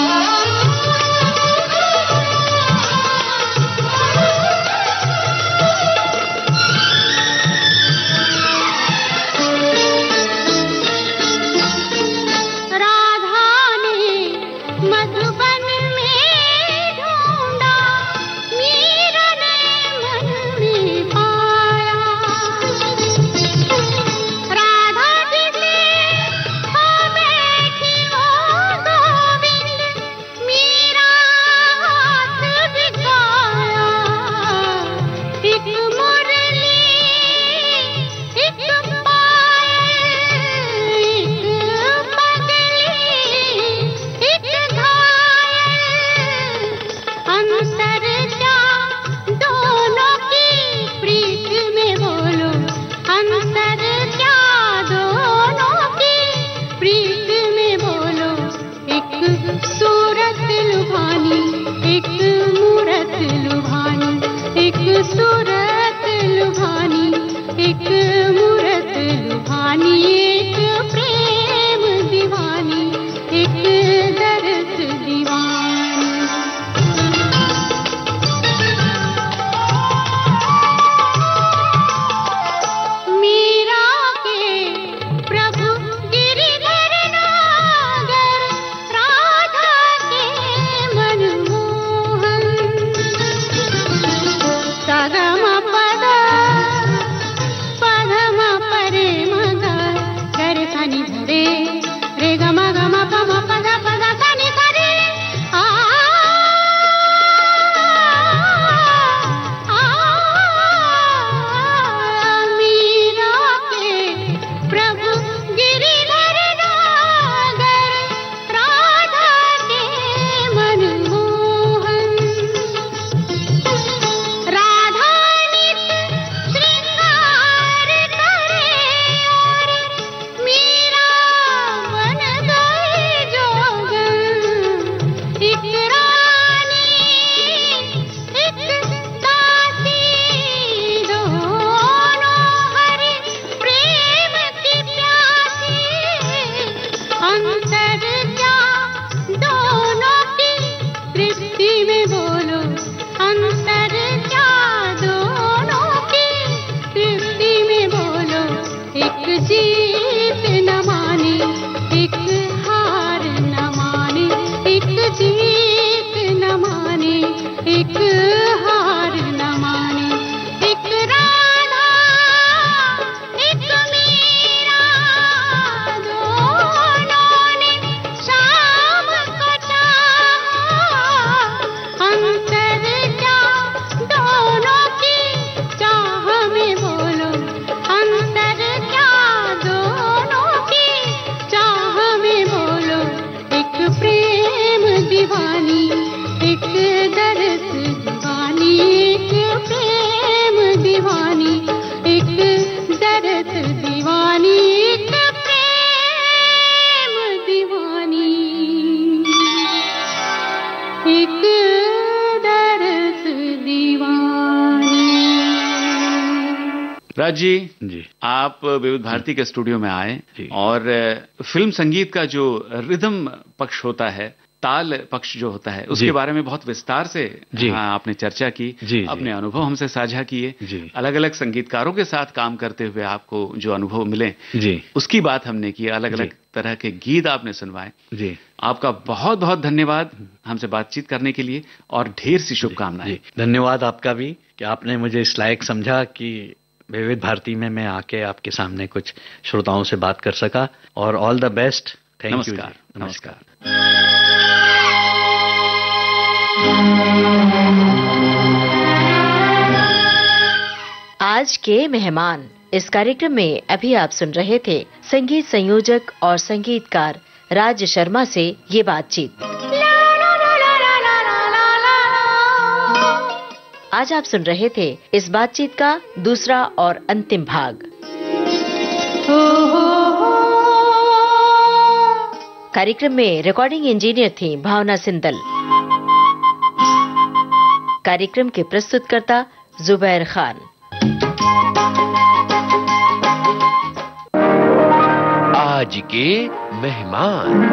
एक जीत न माने, एक हार न माने, एक जीत न माने, एक हार न माने, एक राधा एक मीरा, दोनों ने शाम को चाहा, अंतर क्या दोनों की चाह में बोलो, अंतर क्या दोनों की चाह में बोलो, एक प्रेम दीवानी, एक दर्द दीवानी, एक प्रेम दीवानी, एक दर्द दीवानी, एक प्रेम दीवानी, एक दर्द दीवानी। राज जी, आप विविध भारती के स्टूडियो में आए और फिल्म संगीत का जो रिदम पक्ष होता है, ताल पक्ष जो होता है, उसके बारे में बहुत विस्तार से आपने चर्चा की, अपने अनुभव हमसे साझा किए, अलग अलग संगीतकारों के साथ काम करते हुए आपको जो अनुभव मिले उसकी बात हमने की, अलग अलग तरह के गीत आपने सुनवाए। आपका बहुत बहुत धन्यवाद हमसे बातचीत करने के लिए और ढेर सी शुभकामनाएं। धन्यवाद आपका भी कि आपने मुझे इस लायक समझा कि विविध भारती में मैं आके आपके सामने कुछ श्रोताओं से बात कर सका, और all the best. Thank you. नमस्कार। आज के मेहमान। इस कार्यक्रम में अभी आप सुन रहे थे संगीत संयोजक और संगीतकार राज शर्मा से ये बातचीत। आज आप सुन रहे थे इस बातचीत का दूसरा और अंतिम भाग। कार्यक्रम में रिकॉर्डिंग इंजीनियर थी भावना सिंदल। कार्यक्रम के प्रस्तुतकर्ता जुबैर खान। आज के मेहमान।